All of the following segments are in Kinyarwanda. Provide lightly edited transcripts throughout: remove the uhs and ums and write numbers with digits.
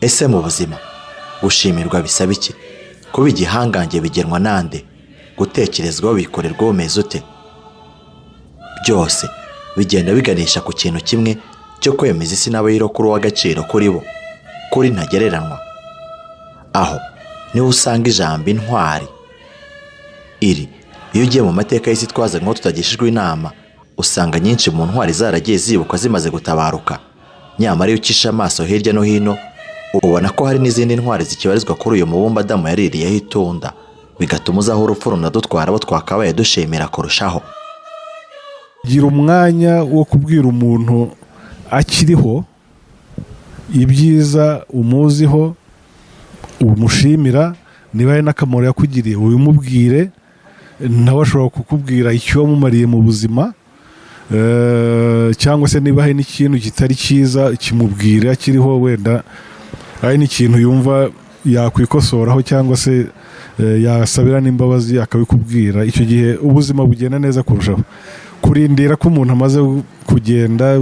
Ese mu buzima gushimirwa bisaba iki? Kuba igihangange bigenwa nande? Gutekerezwaho bikorerwa umeze ute? Byose bigenda biganisha ku kintu kimwe cyo kwemeza isi n'abayirokuru w'agaciro kuri bo, kuri ntagereranywa. Aho niho usanga ijambo intwari iri. Iyo ugiye mu mateka y'isi twaza ngo tutagishijwe inama, usanga nyinshi mu ntwari zaragiye zibukwa zimaze gutabaruka. Nyamara iyo ucisha amaso hirya no hino, ubona ko hari n'izindi ntwari zikibarizwa kuri uyu mubumba Adamu yaririyeho itunda, bigatuma uzaho urupfu runadutwara abo twakabaye dushimira kurushaho. Gira umwanya wo kubwira umuntu akiriho ibyiza umuziho, umushimira, niba ari n'akamaro yakugiriye ubimubwire, nawe ashobora kukubwira icyo wamumariye mu buzima, cyangwa se niba hari n'ikintu kitari cyiza kimubwire akiriho, wenda hari n'ikintu yumva yakwikosoraho cyangwa se yasabira n'imbabazi akabikubwira. Icyo gihe ubuzima bugenda neza kurushaho. Kurindira ko umuntu amaze kugenda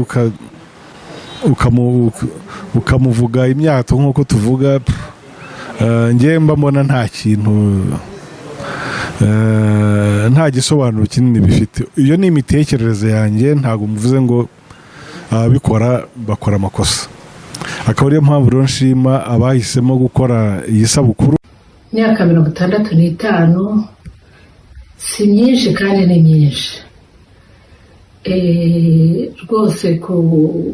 ukamuvuga imyato nk'uko tuvuga, njye mba mbona nta kintu, nta gisobanuro kinini bifite. Iyo ni imitekerereze yanjye, ntabwo mvuze ngo ababikora bakora amakosa. Akaba ariyo mpamvu rero nshima abahisemo gukora iyi sabukuru. Imyaka 65 si myinshi kandi ni myinshi. Rwose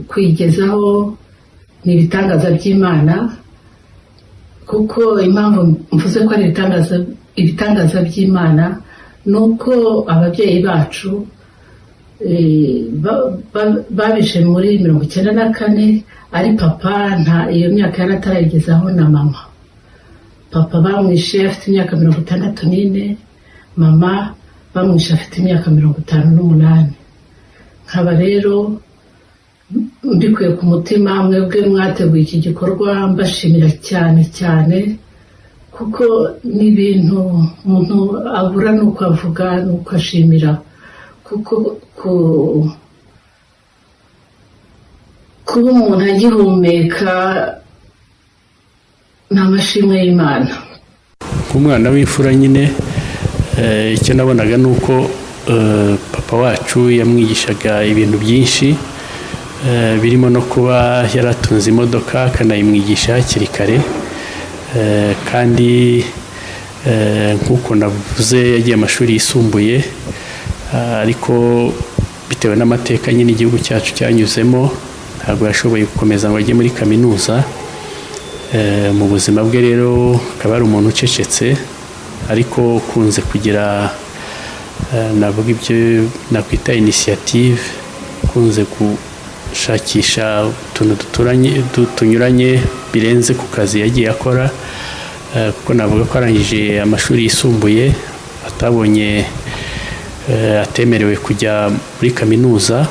kwigezaho ni ibitangaza by'Imana, kuko impamvu mvuze ko ari ibitangaza by'Imana nuko ababyeyi bacu babishe muri 94, ari papa iyo myaka yaratarayigezaho na mama. Papa bamwishe afite imyaka 64, mama bamwishe afite imyaka 58. Nkaba rero mbikuye ku mutima mwebwe mwateguye iki gikorwa, mbashimira cyane cyane, kuko n'ibintu umuntu abura nuko avuga nuko ashimira, kuko kuba umuntu agihumeka ni amashimwe y'Imana. Umwana w'imfura nyine, icyo nabonaga ni uko papa wacu yamwigishaga ibintu byinshi, birimo no kuba yaratunze imodoka akanayimwigisha hakiri kare, kandi nk'uko navuze yagiye amashuri yisumbuye, ariko bitewe n'amateka nyine igihugu cyacu cyanyuzemo ntabwo yashoboye gukomeza ngo ajye muri kaminuza. Mu buzima bwe rero akaba ari umuntu ucecetse, ariko ukunze kugira navuga ibyo nakwita initiative, ukunze gushakisha utuntu tunyuranye birenze ku kazi yagiye akora, kuko navuga ko arangije amashuri yisumbuye atabonye atemerewe kujya muri kaminuza.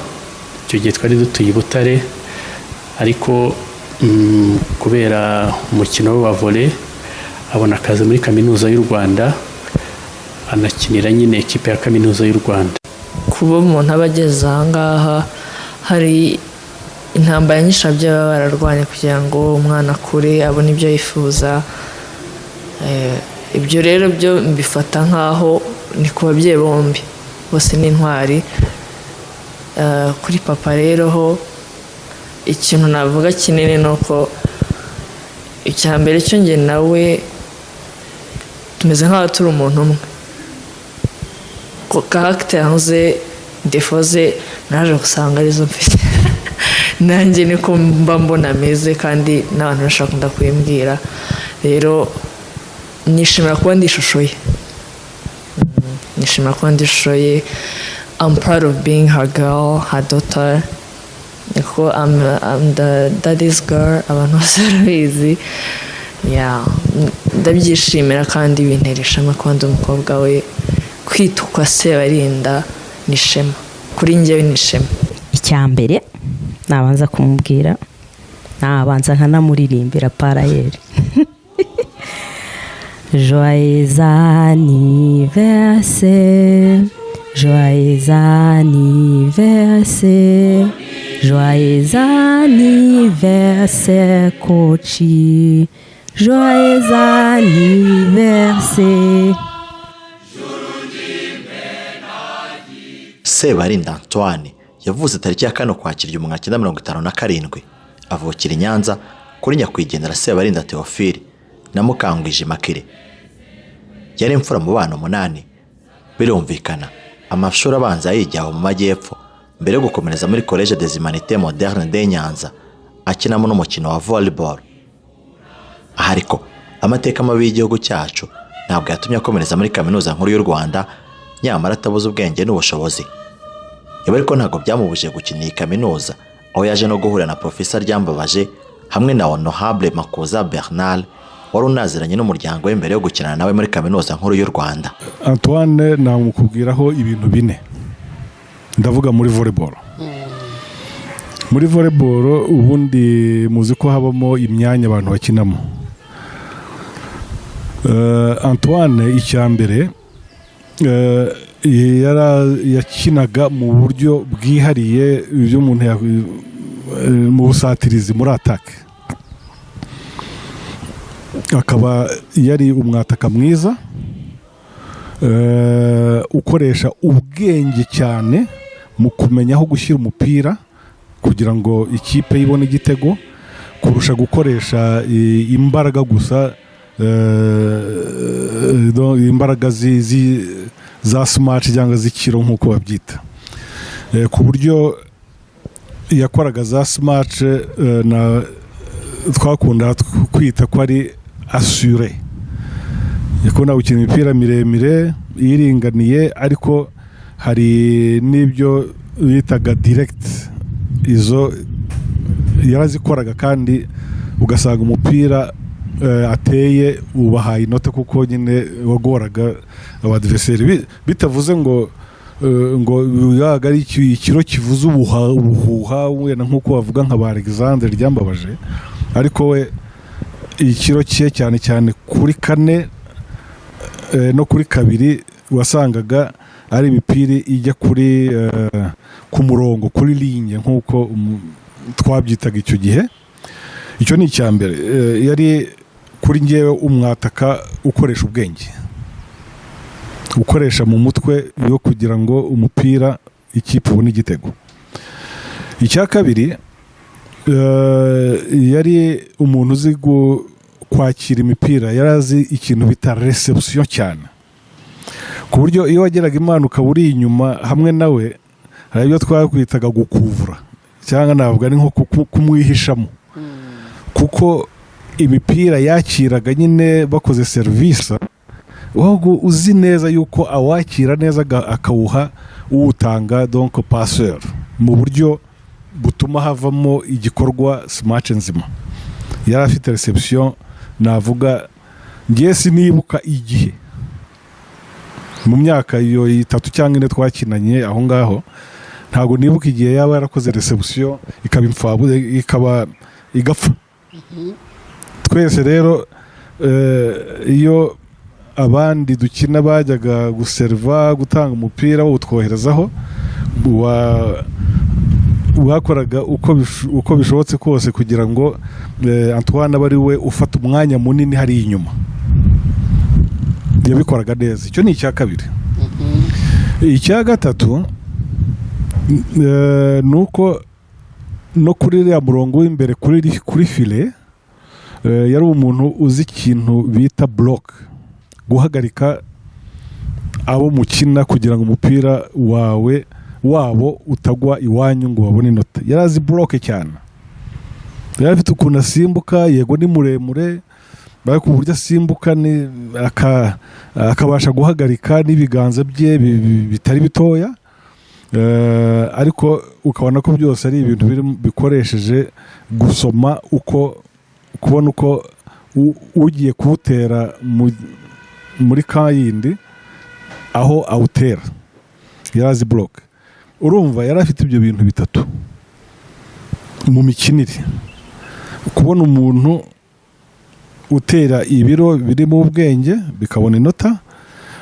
Icyo gihe twari dutuye i Butare, ariko kubera umukino wa volley abona akazi muri kaminuza y'u Rwanda, anakinira nyine ekipe ya kaminuza y'u Rwanda. Kuba umuntu abageze aha ngaha, hari intambara nyinshi baba bararwanya kugira ngo umwana akure abone ibyo yifuza. Ibyo rero byo mbifata nk'aho ni ku babyeyi bombi, bose ni intwari. Kuri papa rero ho ikintu navuga kinini ni uko icya mbere cyo njye nawe tumeze nk'aho turi umuntu umwe. Character ze, defo ze naje gusanga arizo mfite. Nanjye niko mba mbona ameze, kandi n'abantu bashaka kuyimbwira. Rero nishimira kuba ndi ishusho ye. Nishimira kuba ndi ishusho ye. I'm proud of being her girl, her daughter. I'm the daddy's girl, abantu bose barabizi. Ndabyishimira kandi bintera ishema kuba ndi umukobwa we. Kwitwa Sebarinda ni ishema, kuri njyewe ni ishema. Icyambere nabanza kumubwira, nabanza nkanamuririmbira parayeri. Joyeux anniversaire, joyeux anniversaire, joyeux anniversaire Kochi, joyeux anniversaire. Sebarinda Antoine yavuze tariki ya 4 Ukwakira 1957 avukira i Nyanza kuri nyakwigendera Sebarinda Theophile na Mukangwije Makire. Yari imfura mu bana 8. Birumvikana amashuri abanza yijyaho mu majyepfo mbere yo gukomereza muri Collège des Humanités Modernes de Nyanza akinamo n'umukino wa volleyball. Ariko amateka mabi y'igihugu cyacu ntabwo yatumye akomereza muri kaminuza nkuru y'u Rwanda, nyamara atabuze ubwenge n'ubushobozi. Ariko ntabwo byamubujije gukinira kaminuza, aho yaje no guhura na Professor Ryambabaje hamwe na Honorable Makuza Bernard wari unaziranye n'umuryango we mbere yo gukinana nawe muri kaminuza nkuru y'u Rwanda. Antoine namukubwiraho ibintu 4. Ndavuga muri volleyball. Muri volleyball ubundi muzi ko habamo imyanya abantu bakinamo. Antoine icyambere yakinaga mu buryo bwihariye ibyo umuntu mu busatirizi muri attaque. Akaba yari umwataka mwiza, ukoresha ubwenge cyane mu kumenya aho gushyira umupira kugira ngo ikipe ibone igitego kurusha gukoresha imbaraga gusa, imbaraga za smart cyangwa zikiro nkuko babyita. Ku buryo yakoraga za smart na twakunda kwita ko ari assuré. Yakunda gukina imipira miremire iringaniye, ariko hari n'ibyo bitaga direct, izo yarazikoraga kandi ugasanga umupira ateye ubahaye inota kuko nyine wagoraga abadversaire. Bitavuze ngo yaga ari ikiro kivuze ubuhuha wena nkuko bavuga nka ba Alexandre Ryambabaje, ariko we ikiro cye cyane cyane kuri 4 no kuri 2 wasangaga ari imipira ijya kuri ku murongo, kuri ligne nkuko twabyitaga icyo gihe. Icyo ni icyambere. Yari kuri ngewe umwataka ukoresha ubwenge, ukoresha mu mutwe yo kugira ngo umupira ikipe ubone igitego. Icya kabiri, yari umuntu uzi kwakira imipira, yarazi ikintu bita reception cyane, ku buryo iyo wageraga imanuka uri inyuma hamwe nawe hari ibyo twakwitaga gukuvura cyangwa navuga ni nko kumwihishamo, kuko imipira yakiraga nyine bakoze service, wowe uzi neza yuko awakira neza akawuha uwutanga, donc passeur, mu buryo butuma havamo igikorwa smart nzima. Yari afite reception, navuga ngiye sinibuka igihe mu myaka iyo 3 cyangwa 4 twakinanye aho ngaho, ntago nibuka igihe yaba yarakoze reception ikaba imfabu ikaba igapfa. Twese rero iyo abandi dukina bajyaga guserva gutanga umupira wo utwoherezaho, wakoraga uko bishobotse kose kugira ngo Antoine bari we ufata umwanya munini hari inyuma. Yabikoraga neza. Icyo ni icya kabiri. Icya gatatu nuko no kuri ya murongo w'imbere kuri file yari umuntu uzi ikintu bita block, guhagarika abo mukina kugira ngo umupira wabo utagwa iwanyu ngo babone inota. Yarazi block cyane. Yari afite ukuntu asimbuka, yego ni muremure, ku buryo asimbuka akabasha guhagarika n'ibiganza bye bitari bitoya, ariko ukabona ko byose ari ibintu bikoresheje gusoma, kubona uko ugiye kuwutera muri kayindi aho awutera. Yarazi block. Urumva yari afite ibyo bintu bitatu mu mikinire. Kubona umuntu utera ibiro biri mu bwenge bikabona inota,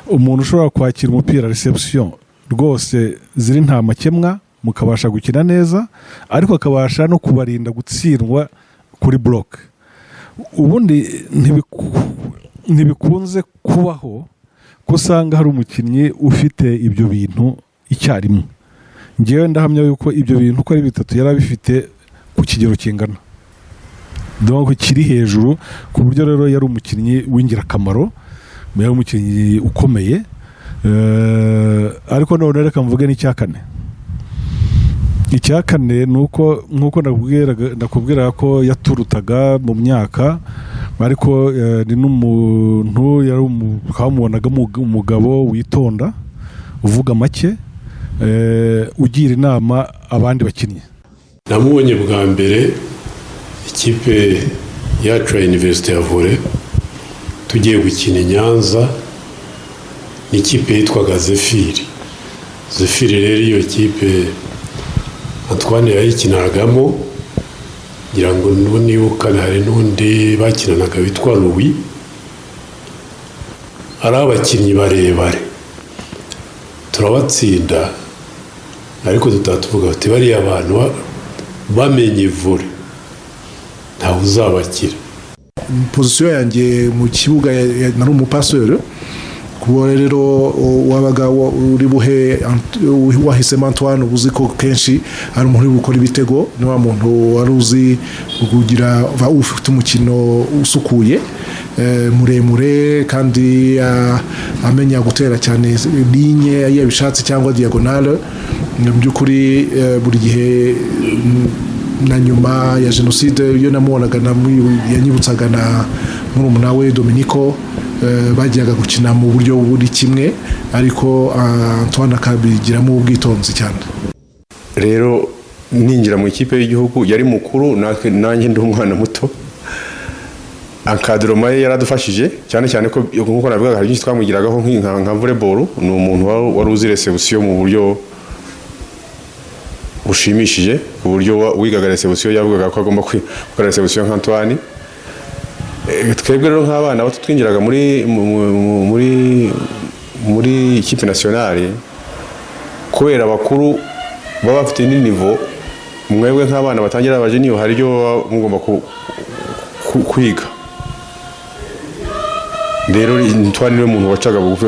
umuntu ushobora kwakira umupira reception rwose ziri nta makemwa mukabasha gukina neza, ariko akabasha no kubarinda gutsindwa kuri block. Ubundi ntibikunze kubaho ko usanga hari umukinnyi ufite ibyo bintu icyarimwe. Ngewe ndahamya yuko ibyo bintu uko ari bitatu yari abifite ku kigero kingana, donc kiri hejuru, ku buryo rero yari umukinnyi w'ingirakamaro, yari umukinnyi ukomeye. Ariko none reka mvuge n'icya kane. Icya kane ni uko nk'uko nakubwira ko yaturutaga mu myaka, ariko ni n'umuntu twamubonaga umugabo witonda, uvuga make, ugira inama abandi bakinnyi. Namubonye bwa mbere ikipe yacu ya Université ya Vore tugiye gukina i Nyanza, n'ikipe yitwaga Zefiri rero iyo kipe Antoine yayikinagamo, ngira ngo nibuka hari n'undi bakinanaga witwa Louis, ari abakinnyi barebare turabatsinda, ariko tutatuvuga bati bariya abantu bamenye vore ntawe uzabakira. Position yanjye mu kibuga nari umupaseur, kuba rero wabaga uri buhe wahisemo Antoine, ubuzi ko kenshi ari umuntu uri gukora ibitego, ni wa muntu wari uzi kugira ufite umukino usukuye, muremure, kandi amenya gutera cyane ligne yabishatse cyangwa diagonale. Mu by'ukuri buri gihe na nyuma ya jenoside iyo namubonaga yanyibutsaga na murumuna we Dominico, bajyaga gukina mu buryo buri kimwe, ariko Antoine akabigiramo ubwitonzi cyane. Rero ninjira mu ikipe y'igihugu yari mukuru, nanjye ndi umwana muto. Encadrement ye yaradufashije cyane ko nkuko navuga hari byinshi twamwigiragaho nka volleyball. Ni umuntu wari uzi reception mu buryo bushimishije, ku buryo wigaga reception yavugaga ko agomba gukora reception nka Antoine. Twebwe rero nk'abana bato twinjiraga muri ikipe nationale, kubera abakuru baba bafite ni niveau, mwebwe nk'abana batangira abaje niyo hari ryo mugomba kwiga. Rero Antoine niwe muntu wacaga bugufi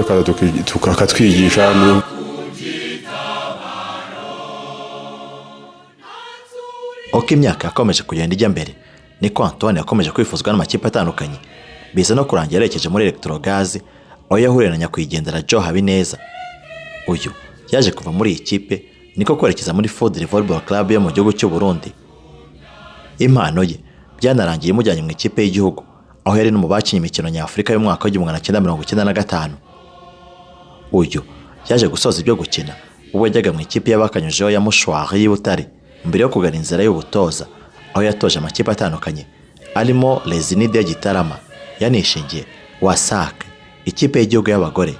akatwigisha. Uko imyaka yakomeje kugenda ijya mbere, niko Antoine yakomeje kwifuzwa n'amakipe atandukanye, biza no kurangira yerekeje muri Electrogaz, aho yahuriye na nyakwigendera Joe Habineza. Uyu yaje kuva muri iyi kipe niko kwerekeza muri Food Volleyball Club yo mu gihugu cy'u Burundi. Impano ye byanarangiye imujyanye mu ikipe y'igihugu, aho yari no mu bakinnye imikino nyafurika y'umwaka wa 1995. Uyu yaje gusoza ibyo gukina ubwo yajyaga mu ikipe y'abakanyujeho ya Mushwari y'Ibutare, mbere yo kugana inzira y'ubutoza, aho yatoje amakipe atandukanye arimo Lezinide Gitarama, yanishingiye Wasak, ikipe y'igihugu y'abagore,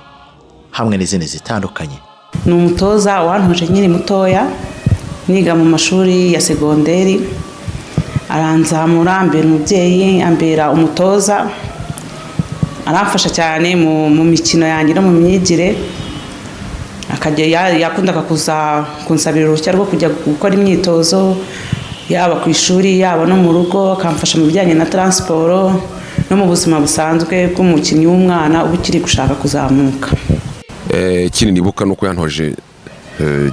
hamwe n'izindi zitandukanye. Ni umutoza wantoje nyiri mutoya, niga mu mashuri ya segonderi, aranzamura ambera umubyeyi, ambera umutoza, aramfasha cyane mu mikino yanjye no mu myigire. Yakundaga kuza kunsabira uruhushya rwo kujya gukora imyitozo, yaba ku ishuri yaba no mu rugo, akamfasha mu bijyanye na transport no mu buzima busanzwe bw'umukinnyi w'umwana uba ukiri gushaka kuzamuka. Ikindi nibuka nuko yantoje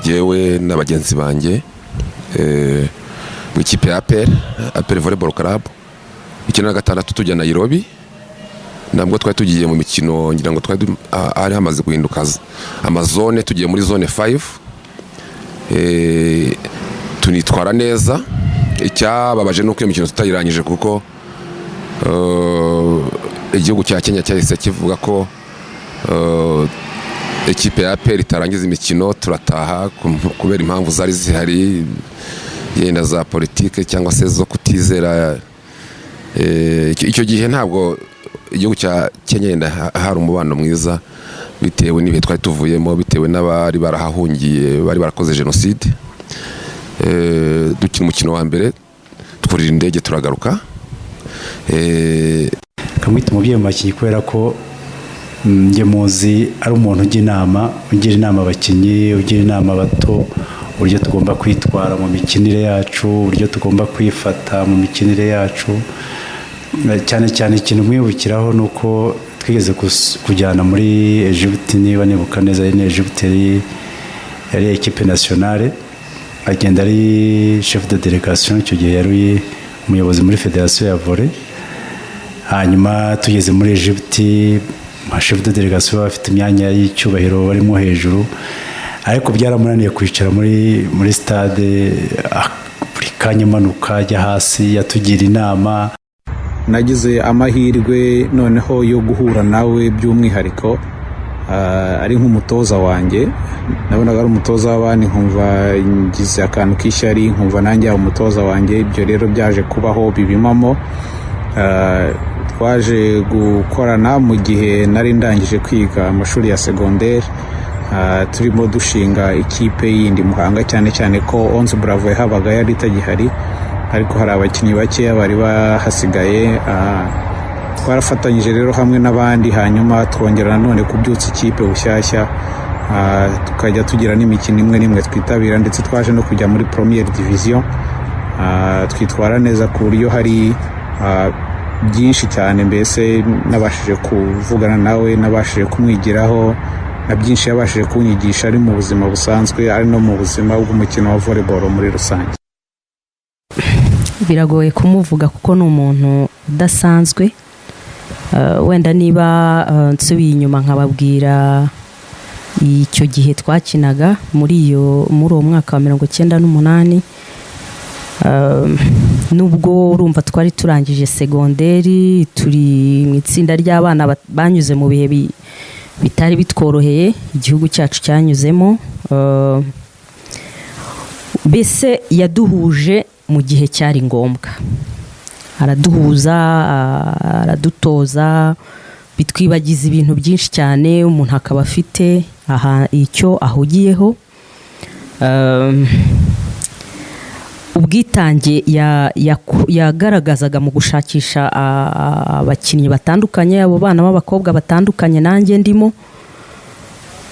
jewe n'abagenzi banjye mu ikipe ya APR Volleyball Club, 1996 tujya Nairobi. Nabwo twari tugiye mu mikino, ngira ngo twari ari hamaze guhinduka amazone, tugiye muri zone 5. Tunitwara neza, icyababaje nuko iyo mikino tutayirangije kuko igihugu cya Kenya cyahise kivuga ko ekipe ya APR itarangiza imikino, turataha kubera impamvu zari zihari, yenda za politike cyangwa se zo kutizera. Icyo gihe ntabwo igihugu cya Kenya yenda hari umubano mwiza, bitewe n'ibihe twari tuvuyemo, bitewe n'abari barahahungiye bari barakoze jenoside. Dukina umukino wa mbere, twurira indege turagaruka. kamwita umubyeyi mu bakinnyi kubera ko njye muzi ari umuntu ugira inama abakinnyi, ugira inama abato uburyo tugomba kwitwara mu mikinire yacu, uburyo tugomba kwifata mu mikinire yacu. Cyane cyane ikintu mwibukiraho ni uko twigeze kujyana muri Egypte, niba nibuka neza ari Egypte yari equipe nationale, agenda ari chef de délégation, icyo gihe yari umuyobozi muri federation ya volley. Hanyuma tugeze muri Egypte, chef de délégation bafite imyanya y'icyubahiro barimo hejuru, ariko byaramunaniye kwicara muri stade, buri kanya amanuka ajya hasi yatugira inama. Nagize amahirwe noneho yo guhura nawe by'umwihariko ari nk'umutoza wanjye. Nabonaga ari umutoza w'abandi, nkumva ngize akantu k'ishyari, nkumva nanjye ari umutoza wanjye. Ibyo rero byaje kubaho bibimamo. Twaje gukorana mu gihe nari ndangije kwiga amashuri ya secondaire, turimo dushinga ikipe yindi Muhanga, cyane cyane ko 11 Bravo yahabaga yari itagihari, ariko hari abakinnyi bakeya bari bahasigaye. Twarafatanyije rero hamwe n'abandi, hanyuma twongera nanone kubyutsa ikipe bushyashya, tukajya tugira n'imikino imwe n'imwe twitabira, ndetse twaje no kujya muri première division. Twitwara neza ku buryo hari byinshi cyane, mbese nabashije kuvugana nawe, nabashije kumwigiraho, na byinshi yabashije kunyigisha ari mu buzima busanzwe, ari no mu buzima bw'umukino wa volleyball muri rusange. Biragoye kumuvuga kuko ni umuntu udasanzwe. Wenda niba nsubiye inyuma nkababwira icyo gihe twakinaga muri uwo mwaka wa 1998, nubwo urumva twari turangije segonderi, turi mu itsinda ry'abana banyuze mu bihe bitari bitworoheye igihugu cyacu cyanyuzemo. Mbese yaduhuje mu gihe cyari ngombwa, araduhuza, aradutoza, bitwibagiza ibintu byinshi cyane umuntu akaba afite icyo ahugiyeho. Ubwitange yagaragazaga mu gushakisha abakinnyi batandukanye, abo bana b'abakobwa batandukanye nanjye ndimo.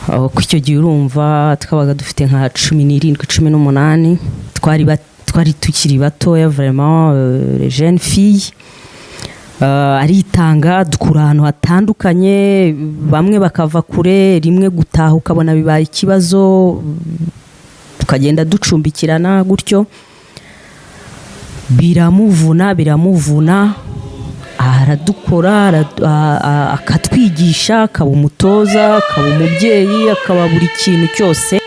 Ku icyo gihe urumva twabaga dufite nka 17, 18, twari tukiri batoya, vraiment les jeunes filles. Aritanga, dukura ahantu hatandukanye, bamwe bakava kure, rimwe gutaha ukabona bibaye ikibazo, tukagenda ducumbikirana gutyo. Biramuvuna, aradukora, akatwigisha, akaba umutoza, akaba umubyeyi, akaba buri kintu cyose.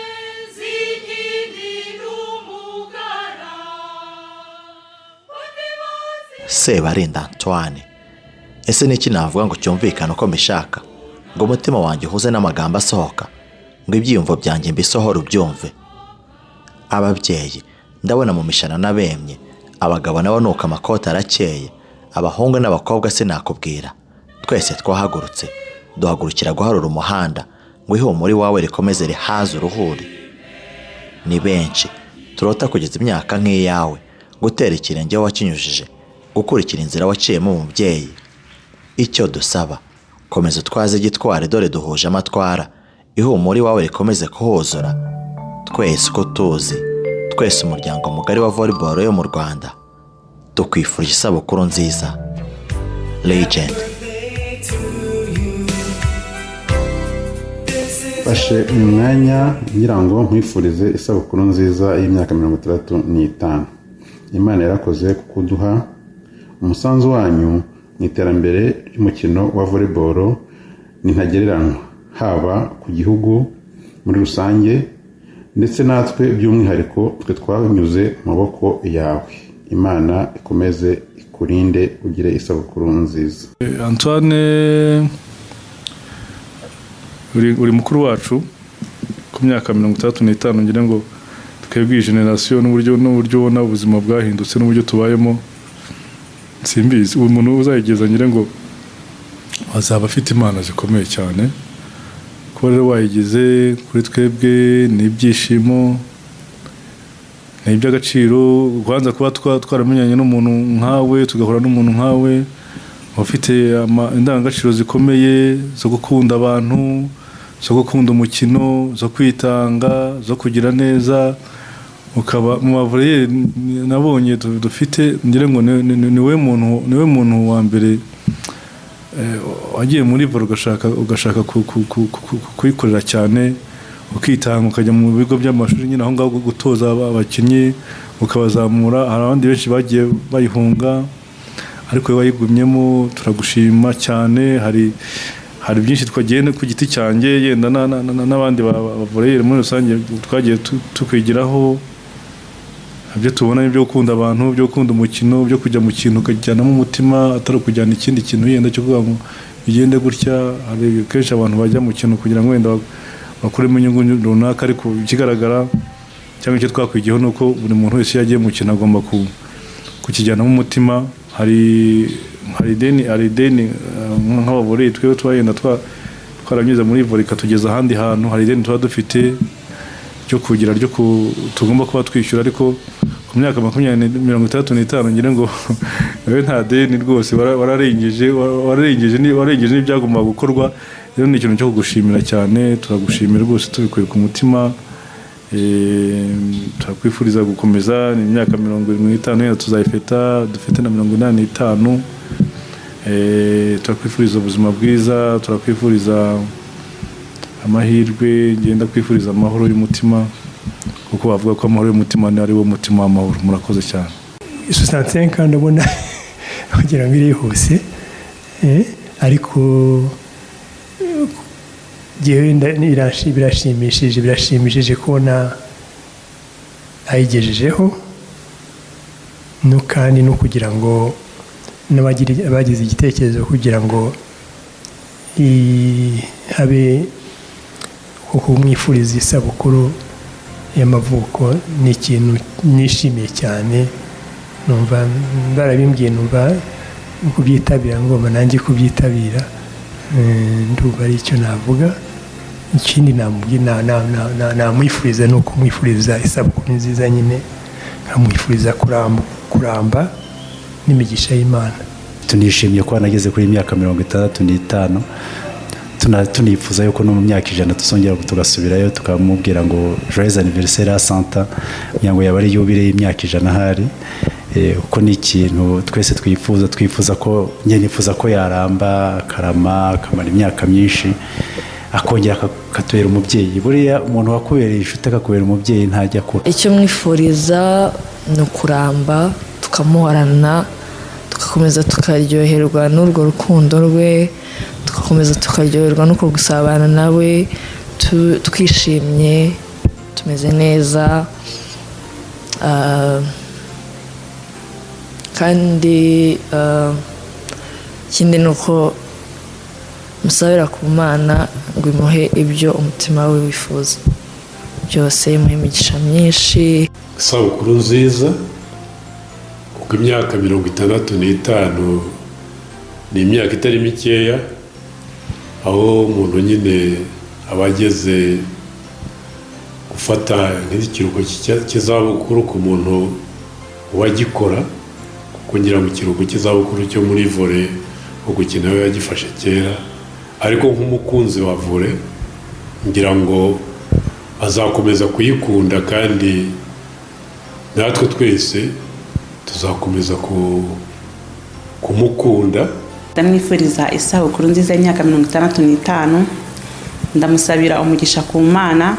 Sebarinda Antoine, ese niki navuga ngo cyumvikane uko mbishaka, ngo umutima wanjye uhuze n'amagambo asohoka, ngo ibyiyumvo byanjye mbisohora ubyumve? Ababyeyi ndabona mu mishana nabemye, abagabo nabo nuko amakoti arakeye, abahungu n'abakobwa sinakubwira. Twese twahagurutse, duhagurukira guharura umuhanda, ngo ihumure wawe rikomeze rihaze uruhuri. Ni benshi turota kugeza imyaka nk'iyawe, gutera ikirenge wakinyujije, gukurikira inzira waciyemo umubyeyi. Icyo dusaba, komeza utwaze gitware, dore duhuje amatwara, ihumure wawe rikomeze kuhuzura. Twese uko tuzi, twese umuryango mugari wa volleyball yo mu Rwanda, tukwifurije isabukuru nziza. Legend. Fashe umwanya ngira ngo nkwifurize isabukuru nziza y'imyaka 65. Imana yarakoze kukuduha umusanzu wanyu mu iterambere ry'umukino wa volleyball nintagereranywa, haba ku gihugu muri rusange ndetse natwe by'umwihariko twe twanyuze mu maboko yawe. Imana ikomeze ikurinde, ugire isabukuru nziza. Antoine, uri mukuru wacu ku myaka 35, ngira ngo twebwe generation n'uburyo ubona ubuzima bwahindutse n'uburyo tubayemo, simbizi umuntu uzayigeza ngira ngo azaba afite imana zikomeye cyane. Kuba rero wayigize kuri twebwe n'ibyishimo, n'iby'agaciro. Kwanza kuba twaramenyanye n'umuntu nkawe, tugahura n'umuntu nkawe, ufite indangagaciro zikomeye zo gukunda abantu, zo gukunda umukino, zo kwitanga, zo kugira neza. Ukaba mu bavuriyeri nabonye dufite ngira ngo niwe muntu wa mbere wagiye muri vore ugashaka kuyikorera cyane, ukitanga ukajya mu bigo by'amashuri nyine aho ngaho gutoza abakinnyi ukabazamura. Hari abandi benshi bagiye bayihunga ariko we wayigumyemo, turagushima cyane. Hari byinshi twagiye ku giti cyanjye yenda n'abandi bavuriyeri muri rusange twagiye tukwigiraho, ibyo tubona byo gukunda abantu, byo gukunda umukino, byo kujya mu kintu ukajyanamo umutima atari kujyana ikindi kintu yenda cyo kuvuga ngo bigende gutya. Hari kenshi abantu bajya mu kintu kugira ngo wenda bakuremo inyungu runaka, ariko ikigaragara cyangwa icyo twakwigiyeho ni uko buri muntu wese yagiye mu kintu agomba kukijyanamo umutima. Hari ideni nk'abavuriyeri twebwe twagenda twaranyuze muri vore ikatugeza ahandi hantu. Hari ideni tuba dufite ryo kugira tugomba kuba twishyura, ariko ku myaka 35 ngira ngo nawe nta deni rwose wararengeje n'ibyagomba gukorwa. Rero ni ikintu cyo kugushimira cyane, turagushimira rwose tubikuye ku mutima. Turakwifuriza gukomeza, ni imyaka 75 tuzayifeta, dufite na 85. Turakwifuriza ubuzima bwiza, turakwifuriza amahirwe, ngenda kwifuriza amahoro y'umutima, kuko bavuga ko amahoro y'umutima ni ari wo mutima w'amahoro. Murakoze cyane. 65 ndabona kugira ngo irihuse, ariko jewe birashimishije kubona ayigejejeho, no kandi no kugira ngo abagize igitekerezo kugira ngo habe kumwifuriza isabukuru y'amavuko ni ikintu nishimiye cyane. Numva barabimbwiye, numva kubyitabira, ngomba nanjye kubyitabira. Ndumva ari icyo navuga. Ikindi namwifuriza ni ukumwifuriza isabukuru nziza, nyine nkamwifuriza kuramba n'imigisha y'Imana. Tunishimiye ko anageze kuri imyaka 65, tunifuza yuko no mu myaka 100 tuzongera tugasubirayo tukamubwira ngo joyeux anniversaire à Santa, ngo yaba ari yubire y'imyaka 100 ahari. Uko ni ikintu twese twifuza ko nifuza ko yaramba akarama akamara imyaka myinshi, akongera akatubera umubyeyi. Buriya umuntu wakubereye inshuti akakubera umubyeyi ntajya kure. Icyo mwifuriza ni ukuramba, tukamuhorana, tugakomeza tukaryoherwa n'urwo rukundo rwe, tugakomeza tukaryoherwa n'uko gusabana nawe, twishimye, tumeze neza. Kandi ikindi ni uko musabira ku Mana ngo imuhe ibyo umutima we wifuza byose, imuhe imigisha myinshi. Isabukuru nziza, kuko imyaka 65 ni imyaka itari mikeya, aho umuntu nyine aba ageze gufata nk'ikiruhuko cy'izabukuru ku muntu wagikora, kugira ngo ikiruhuko cy'izabukuru cyo muri vore wo gukina we yagifashe kera. Ariko nk'umukunzi wa vore ngira ngo azakomeza kuyikunda, kandi natwe twese tuzakomeza kumukunda. Ndamwifuriza isabukuru nziza y'imyaka 65. Ndamusabira umugisha ku Mana,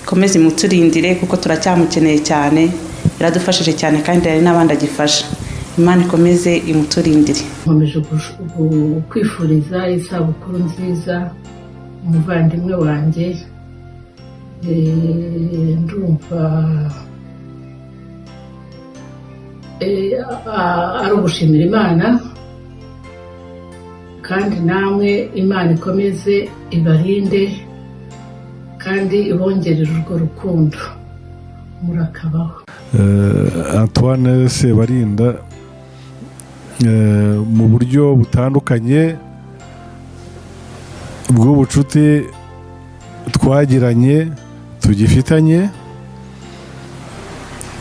komeze imuturindire kuko turacyamukeneye cyane, yaradufashije cyane kandi hari n'abandi agifasha. Imana ikomeze imuturindire. Nkomeje kwifuriza isabukuru nziza umuvandimwe wanjye. Ndumva ari ugushimira Imana, kandi namwe Imana ikomeze ibarinde kandi ibongerere urwo rukundo, murakabaho. Antoine Sebarinda mu buryo butandukanye bw'ubucuti twagiranye tugifitanye,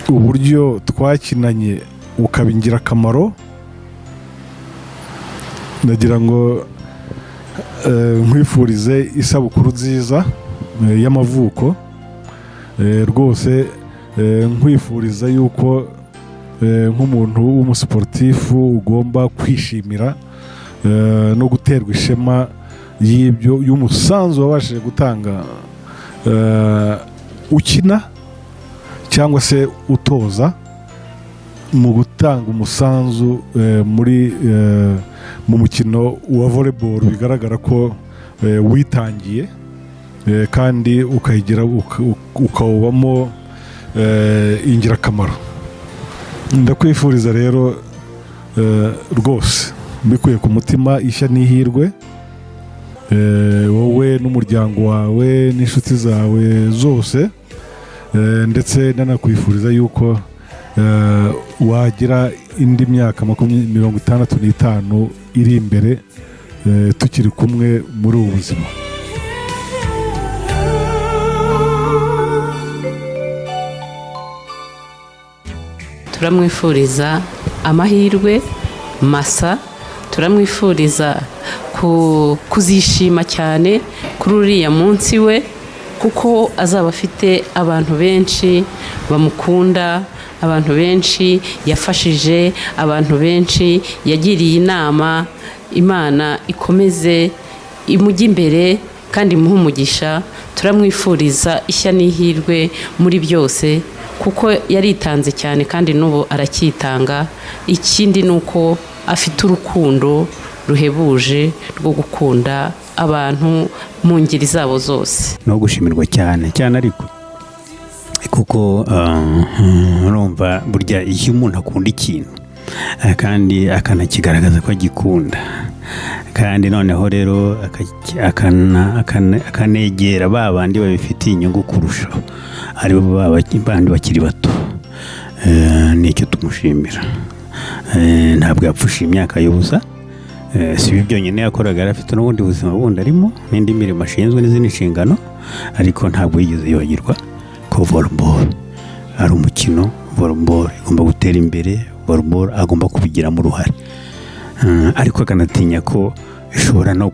uburyo twakinanye ukaba ingirakamaro, nagira ngo nkwifurize isabukuru nziza y'amavuko rwose nkwifuriza yuko nk'umuntu w'umusiporutifu ugomba kwishimira no guterwa ishema y'ibyo y'umusanzu wabashije gutanga ukina cyangwa se utoza mu gutanga umusanzu mu mukino wa volleyball bigaragara ko witangiye kandi ukawubamo ingirakamaro. Ndakwifuriza rero rwose mbikuye ku mutima ishya n'ihirwe wowe n'umuryango wawe n'inshuti zawe zose, ndetse nanakwifuriza yuko wagira indi myaka 65 iri imbere tukiri kumwe muri ubu buzima. turamwifuriza amahirwe masa, turamwifuriza kuzishima cyane kuri uriya munsi we, kuko azaba afite abantu benshi bamukunda, abantu benshi yafashije, abantu benshi yagiriye inama. Imana ikomeze imujye imbere kandi imuhe umugisha. Turamwifuriza ishya n'ihirwe muri byose, kuko yaritanze cyane kandi n'ubu aracyitanga. Ikindi ni uko afite urukundo ruhebuje rwo gukunda abantu mu ngeri zabo zose. No gushimirwa cyane cyane, ariko kuko urumva burya iyo umuntu akunda ikintu kandi akanakigaragaza ko agikunda, kandi noneho rero akanegera ba bandi babifitiye inyungu kurushaho, ari bo bandi bakiri bato, nicyo tumushimira. Ntabwo yapfusha imyaka y'ubusa, si ibi byonyine yakoraga, yari afite n'ubundi buzima bundi arimo n'indi mirimo ashinzwe n'izindi nshingano, ariko ntabwo yigeze yibagirwa ko volleyball ari umukino, volleyball igomba gutera imbere, volleyball agomba kubigiramo uruhare, ariko akanatinya ko ishobora no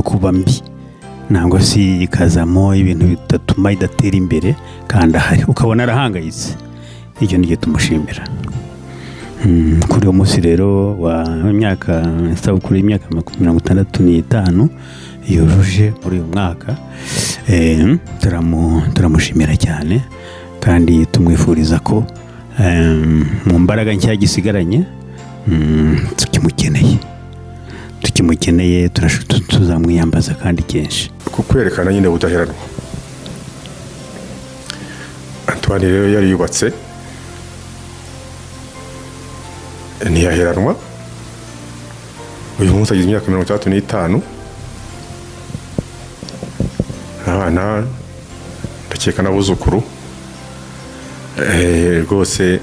kuba mbi, ntabwo si ikazamo ibintu bitatuma idatera imbere kandi ahari ukabona arahangayitse. Icyo nicyo tumushimira. Kuri uwo munsi rero isabukuru y'imyaka 65 yujuje muri uyu mwaka, turamushimira cyane kandi tumwifuriza ko mu mbaraga nshya gisigaranye tukimukeneye tuzamwiyambaza kandi kenshi, kukwerekana nyine ubudaheranwa. Antoine rero yari yubatse ntiyaheranwa. Uyu munsi agize imyaka 65, abana ndakeka n'abuzukuru rwose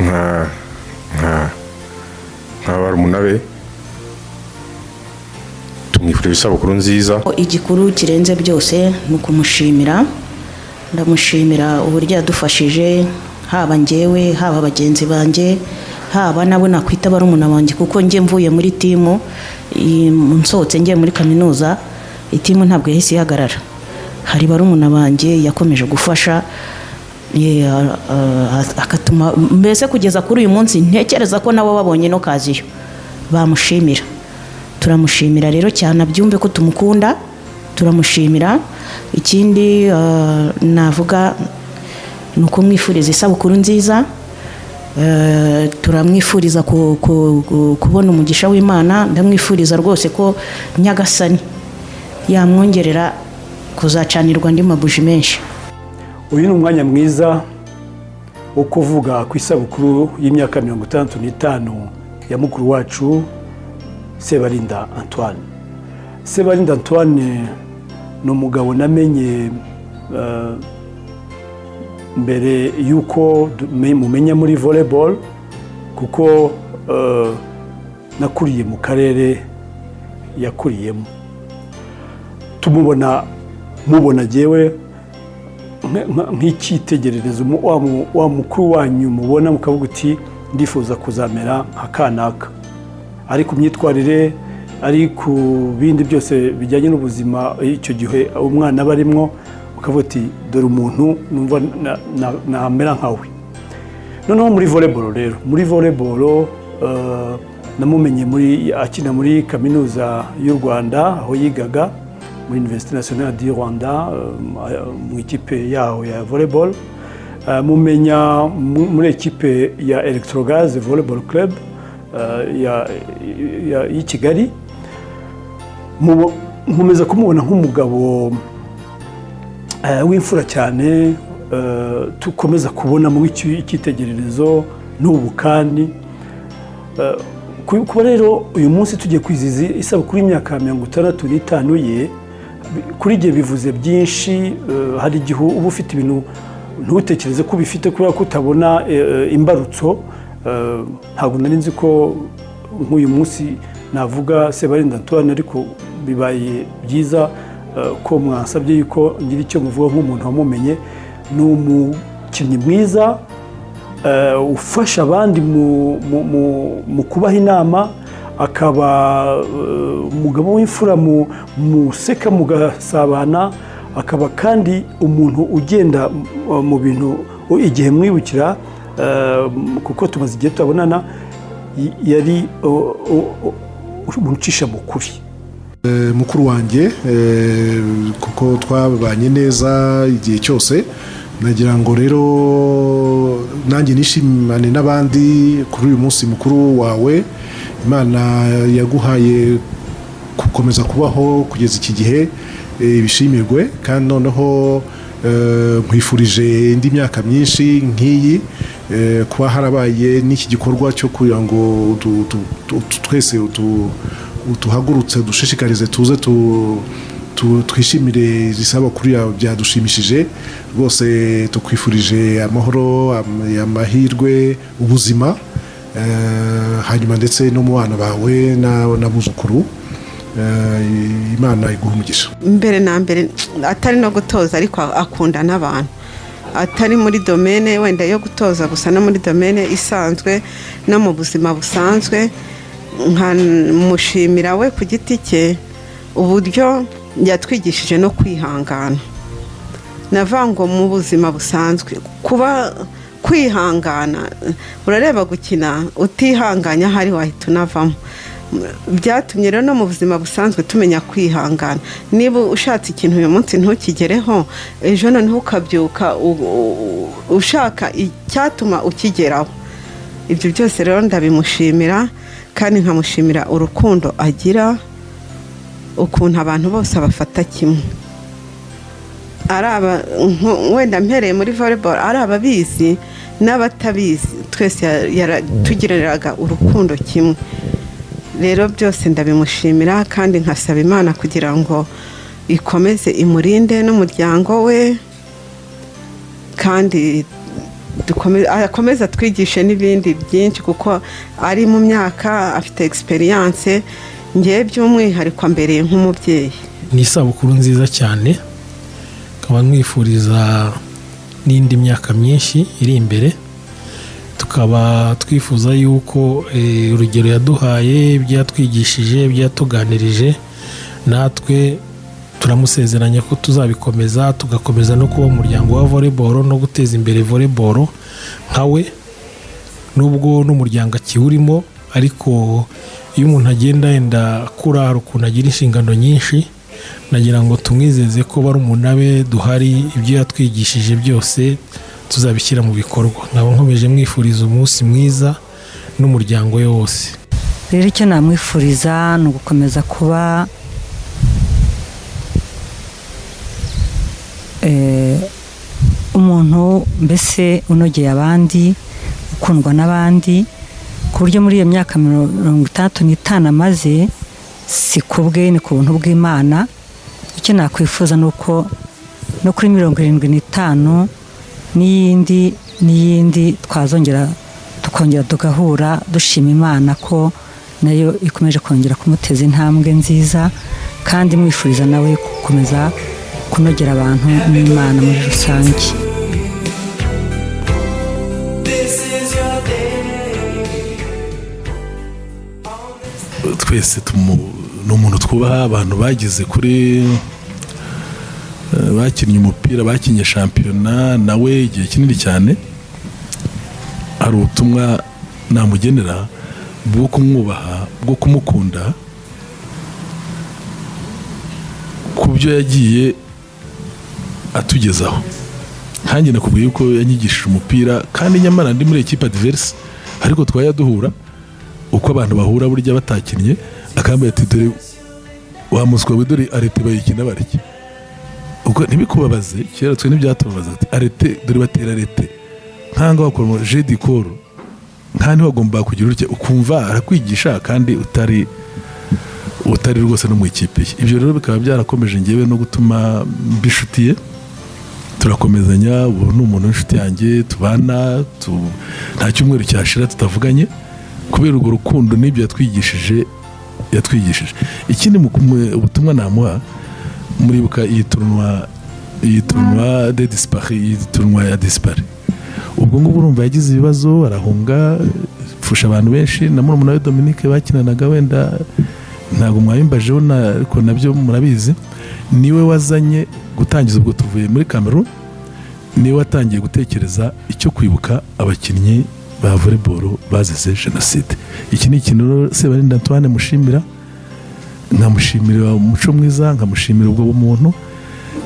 nka barumuna be, tumwifurije isabukuru nziza. Igikuru kirenze byose ni ukumushimira. Ndamushimira uburyo yadufashije, haba njyewe, haba bagenzi banjye, haba nabo nakwita barumuna banjye, kuko njye mvuye muri timu nsohotse njye muri kaminuza, itimu ntabwo yahise ihagarara. Hari barumuna banjye yakomeje gufasha, akatuma mbese kugeza kuri uyu munsi ntekereza ko nabo babonye no kaziyo bamushimira. Turamushimira rero cyane, abyumve ko tumukunda, turamushimira. Ikindi navuga ni ukumwifuriza isabukuru nziza. Turamwifuriza kubona umugisha w'Imana. Ndamwifuriza rwose ko Nyagasani yamwongerera kuzacanirwa andi mabuji menshi. Uyu ni umwanya mwiza wo kuvuga ku isabukuru y'imyaka 65 ya mukuru wacu Sebarinda Antoine. Sebarinda Antoine ni umugabo namenye mbere yuko mumenya muri volleyball, kuko nakuriye mu karere yakuriyemo. Mubona jewe nk'icyitegererezo wa mukuru wanyu mubona mukavuga uti ndifuza kuzamera nka kanaka. ari ku myitwarire ari ku bindi byose bijyanye n'ubuzima icyo gihe umwana aba arimwo ukavuga uti dore umuntu numva namera nkawe. Noneho muri volleyball rero muri volleyball namumenye akina muri kaminuza y'u Rwanda aho yigaga muri Université Nationale du Rwanda mu ikipe yaho ya volleyball. Mumenya muri ekipe ya Electrogaz Volleyball Club y'i Kigali. Nkomeza kumubona nk'umugabo w'imfura cyane tukomeza kubona mu icyitegererezo n'ubu kandi kuba rero uyu munsi tugiye kwizihiza isabukuru y'imyaka 65 ye kuri gihe bivuze byinshi. Hari igihe uba ufite ibintu ntutekereze ko ubifite kubera ko utabona imbarutso. Ntabwo nari nzi ko nk'uyu munsi navuga Sebarinda Antoine, ariko bibaye byiza ko mwasabye yuko ngira icyo muvuga nk'umuntu wamumenye. Ni umukinnyi mwiza ufasha abandi mu kubaha inama, akaba umugabo w'imfura museka mugasabana, akaba kandi umuntu ugenda mu bintu igihe mwibukira kuko tumaze igihe tubonana yari umuntu ucisha mukuri. Mukuru wanjye kuko twabanye neza igihe cyose, nagira ngo rero nanjye nishimane n'abandi kuri uyu munsi mukuru wawe. Imana yaguhaye gukomeza kubaho kugeza iki gihe, ibishimirwe. Kandi noneho nkwifurije indi myaka myinshi nk'iyi, kuba harabaye n'iki gikorwa cyo kugira ngo twese tuhagurutse dushishikarize tuze twishimire isabukuru yawe. Byadushimishije rwose. Tukwifurije amahoro, amahirwe, ubuzima, hanyuma ndetse no mu bana bawe n'abuzukuru. Imana iguha umugisha. Mbere na mbere atari no gutoza ariko akunda n'abantu, atari muri domene wenda yo gutoza gusa, no muri domene isanzwe no mu buzima busanzwe. Nkamushimira we ku giti cye uburyo yatwigishije no kwihangana. Navango mu buzima busanzwe kuba kwihangana, urareba gukina utihanganya hari wahita unavamo. Byatumye rero no mu buzima busanzwe tumenya kwihangana. Niba ushatse ikintu uyu munsi ntukigereho, ejo noneho ukabyuka ushaka icyatuma ukigeraho. Ibyo byose rero ndabimushimira, kandi nkamushimira urukundo agira, ukuntu abantu bose abafata kimwe. Araba wenda mpereye muri volleyball, ari ababizi n'abatabizi twese tugiriraga urukundo kimwe. Rero byose ndabimushimira, kandi nkasaba Imana kugira ngo ikomeze imurinde n'umuryango we, kandi akomeza twigishe n'ibindi byinshi kuko ari mu myaka, afite experience. Ngiye by'umwihariko mbereye nk'umubyeyi. Ni isabukuru nziza cyane, nkaba mwifuriza n'indi myaka myinshi iri imbere. Tukaba twifuza yuko urugero yaduhaye, byatwigishije, byatuganirije, natwe turamusezeranya ko tuzabikomeza, tugakomeza no kuba umuryango wa volleyball no guteza imbere volleyball nkawe. Nubwo n'umuryango akiwurimo, ariko iyo umuntu agenda yenda akura hari ukuntu agira inshingano nyinshi. Nagira ngo tumwizeze ko barumuna be duhari, ibyo yatwigishije byose tuzabishyira mu bikorwa. Nkaba nkomeje mwifuriza umunsi mwiza n'umuryango we wose. Rero icyo namwifuriza ni ugukomeza kuba umuntu mbese unogeye abandi, ukundwa n'abandi, ku buryo muri iyo myaka 65 amaze si kubwe, ni ku buntu bw'Imana. Icyo nakwifuza ni uko no kuri 75 n'iyindi twazongera tukongera tugahura dushima Imana ko nayo ikomeje kongera kumuteza intambwe nziza, kandi mwifuriza nawe gukomeza kunogera abantu n'Imana muri rusange. twese ni umuntu twubaha, abantu bageze kuri bakinnye umupira, bakinnye shampiyona nawe igihe kinini cyane. Hari ubutumwa namugenera bwo kumwubaha, bwo kumukunda ku byo yagiye atugezaho. Nkanjye nakubwiye yuko yanyigishije umupira, kandi nyamara ndi muri equipe adverse, ariko twaya duhura uko abantu bahura burya batakinnye, akambye ati dore wa muswa we, dore arete bayikina bariki. Ubwo ntibikubabaze, kera twe n'ibyatubabaza ati arete, dore batera arete nkanga wakora je dikoro, nkandi wagomba kugira urye ukumva arakwigisha kandi utari rwose no mu ikipe ye. Ibyo rero bikaba byarakomeje ngewe no gutuma mbishutiye, turakomezanya. Ubu ni umuntu w'inshuti yanjye, tubana nta cyumweru cyashira tutavuganye, kubera urwo rukundo n'ibyo yatwigishije. Ikindi ubutumwa namuha, muribuka iyi tournoi de dispari, iyi tournoi ya dispari, ubwo ngubwo urumva yagize ibibazo, arahunga, pfusha abantu benshi. Na murumuna we Dominique bakinanaga, wenda ntabwo mwabimbajeho, ariko nabyo murabizi, niwe wazanye gutangiza. Ubwo tuvuye muri Cameroon, niwe watangiye gutekereza icyo kwibuka abakinnyi ba volleyball bazize jenoside. Iki ni ikintu Sebarinda Antoine mushimira, nkamushimira umuco mwiza, nkamushimira ubwo bumuntu,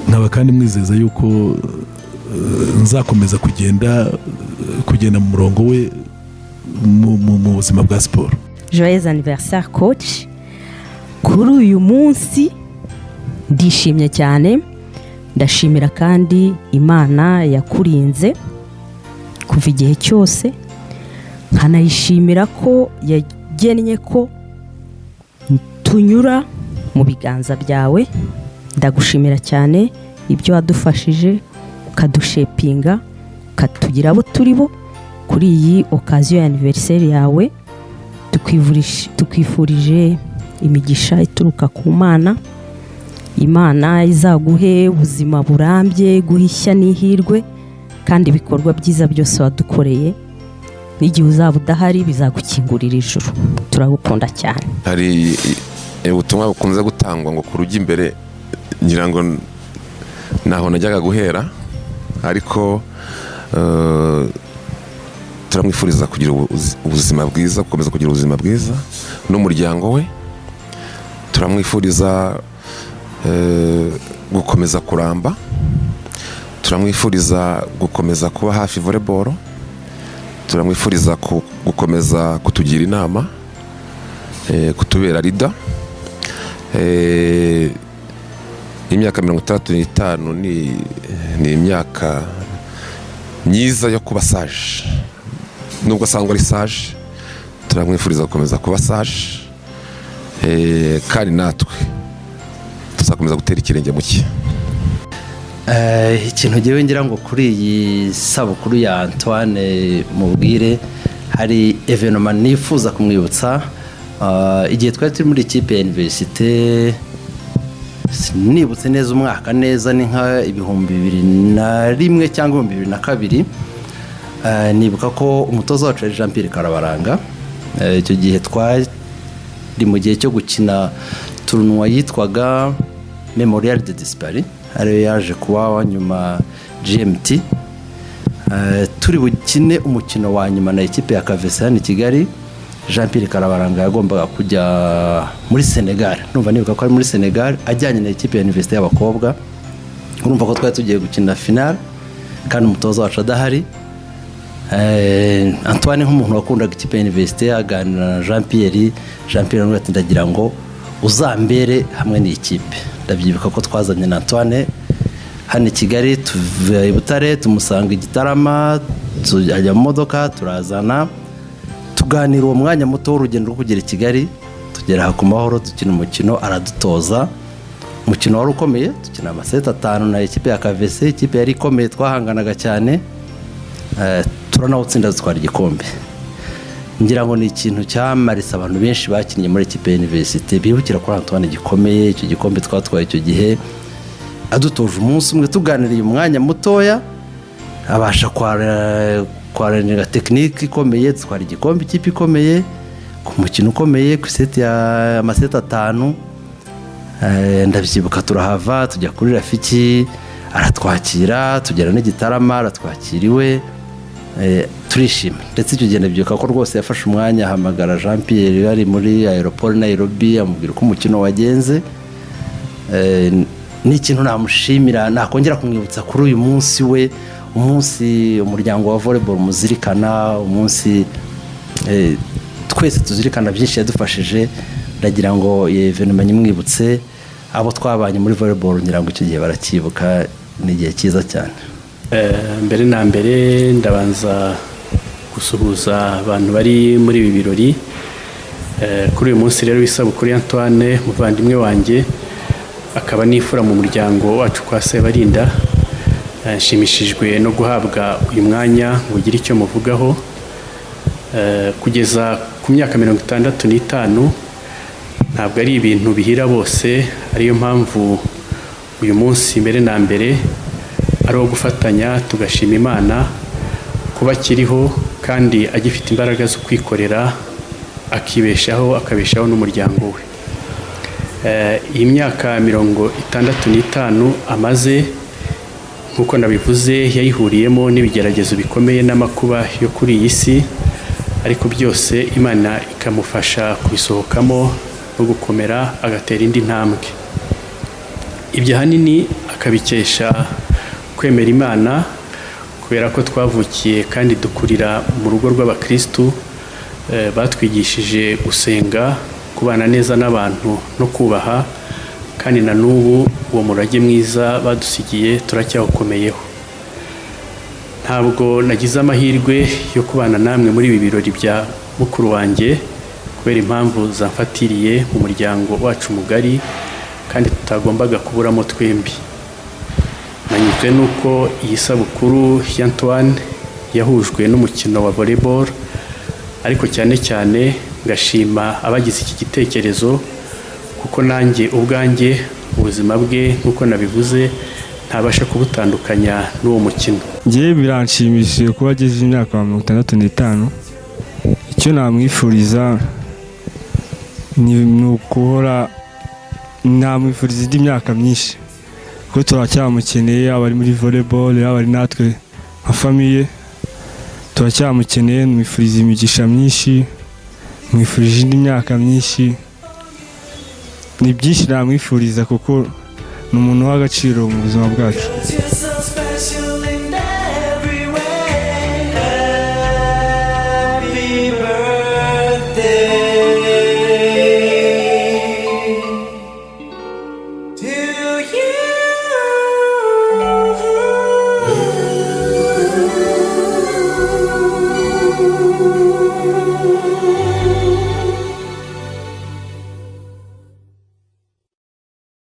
nkaba kandi mwizeza yuko nzakomeza kugenda mu murongo we mu buzima bwa siporo. Joyeux anniversaire coach. Kuri uyu munsi ndishimye cyane, ndashimira kandi Imana yakurinze kuva igihe cyose, nkanayishimira ko yagennye ko tunyura mu biganza byawe. Ndagushimira cyane ibyo wadufashije, ukadushepinga, ukatugira abo turi bo kuri iyi occasion ya anniversaire yawe. Tukwifurije imigisha ituruka ku Mana. Imana izaguhe ubuzima burambye, guhishya n'ihirwe, kandi ibikorwa byiza byose wadukoreye, n'igihe uzaba udahari bizagukingurira ijuru. Turagukunda cyane. Hari ubutumwa bukunze gutangwa ngo kurujya imbere, ngira ngo naho najyaga guhera, ariko turamwifuriza kugira ubuzima bwiza, gukomeza kugira ubuzima bwiza n'umuryango we. Turamwifuriza gukomeza kuramba, turamwifuriza gukomeza kuba hafi volleyball, turamwifuriza gukomeza kutugira inama, kutubera leader. Imyaka 35 ni imyaka myiza yo kuba sage, nubwo asangwa ari sage. Turamwifuriza gukomeza kuba sage, kandi natwe tuzakomeza gutera ikirenge mu cye. Ikintu ngewe ngira ngo kuri iyi sabukuru ya Antoine mubwire, hari evenement nifuza kumwibutsa. Igihe twari turi muri ikipe ya universite, nibutse neza umwaka neza, ni nka 2001 cyangwa 2002, nibuka ko umutoza wacu ari Jean Pierre Karabaranga. Icyo gihe twari mu gihe cyo gukina tournoi yitwaga Memorial de Dispari, ariyo yaje kuba nyuma GMT. Turi bukine umukino wa nyuma na ikipe ya KVC hano i Kigali. Jean Pierre Karabaranga yagombaga kujya muri Senegal, numva nibuka ko ari muri Senegal, ajyanye na ikipe ya universite y'abakobwa. Urumva ko twari tugiye gukina final, kandi umutoza wacu adahari. Antoine nk'umuntu wakundaga ikipe ya universite, aganira na Jean Pierre n'uwo ati ndagira ngo uzambere hamwe n'ikipe. Ndabyibuka ko twazanye na Antoine hano i Kigali, tuvuye i Butare tumusanga i Gitarama, tujya mu modoka turazana, tuganira uwo mwanya muto w'urugendo rwo kugera i Kigali. Tugera ku mahoro, dukina umukino, aradutoza. Umukino wari ukomeye, dukina amaseti 5 na ikipe ya KVC. Ikipe yari ikomeye, twahanganaga cyane, turanawutsinda dutwara igikombe. Ngira ngo ni ikintu cyamarisa abantu benshi bakinnye muri ikipe ya universite bibukira kuri Antoine gikomeye. Icyo gikombe twatwaye icyo gihe, adutoje umunsi umwe, tuganiriye umwanya mutoya, abasha kwaranira tekinike ikomeye, twari igikombe, ikipe ikomeye. ku mukino ukomeye ku iseti amaseti 5 ndabyibuka turahava tujya kuri Rafiki aratwakira tugera n'Igitarama aratwakiriwe turishima ndetse icyo gihe ndabyuka ko rwose yafashe umwanya ahamagara Jean Pierre yari muri aeroport Nairobi amubwira ko umukino wagenze. Ni ikintu namushimira nakongera kumwibutsa kuri uyu munsi we umunsi umuryango wa volleyball muzirikana umunsi twese tuzirikana byinshi yadufashije ndagira ngo evenement nyimwibutse abo twabanye muri volleyball ngira ngo icyo gihe barakibuka ni igihe cyiza cyane. Mbere na mbere ndabanza gusuhuza abantu bari muri ibi birori kuri uyu munsi rero w'isabukuru Antoine muvandimwe wanjye akaba nifura mu muryango wacu kwa Sebarinda. Nshimishijwe no guhabwa uyu mwanya ngo ugire icyo muvugaho. Kugeza ku myaka 65 ntabwo ari ibintu bihira bose, ariyo mpamvu uyu munsi mbere na mbere ari uwo gufatanya tugashima Imana kuba akiriho kandi agifite imbaraga zo kwikorera akabeshaho n'umuryango we. Iyi myaka 65 amaze nk'uko nabivuze yayihuriyemo n'ibigeragezo bikomeye n'amakuba yo kuri iyi si, ariko byose Imana ikamufasha kubisohokamo no gukomera agatera indi ntambwe. Ibyo hanini akabikesha kwemera Imana kubera ko twavukiye kandi dukurira mu rugo rw'abakristu batwigishije gusenga, kubana neza n'abantu no kubaha, kandi na n'ubu uwo murage mwiza badusigiye turacyawukomeyeho. Ntabwo nagize amahirwe yo kubana namwe muri ibi birori bya mukuru wanjye kubera impamvu zamfatiriye mu muryango wacu mugari kandi tutagombaga kuburamo twembi. Nanyuzwe nuko iyi sabukuru ya Antoine yahujwe n'umukino wa volleyball, ariko cyane cyane ngashima abagize iki gitekerezo kuko nanjye ubwanjye ubuzima bwe nk'uko nabivuze ntabasha kubutandukanya n'uwo mukino. Ngiye biranshimishije kuba ageze imyaka 65. Icyo namwifuriza ni ukuhora namwifuriza indi myaka myinshi kuko turacyamukeneye, abari muri volleyball abari natwe nka famiye turacyamukeneye. Mwifuriza imigisha myinshi, mwifurije indi myaka myinshi, ni byinshi namwifuriza kuko ni umuntu w'agaciro mu buzima bwacu.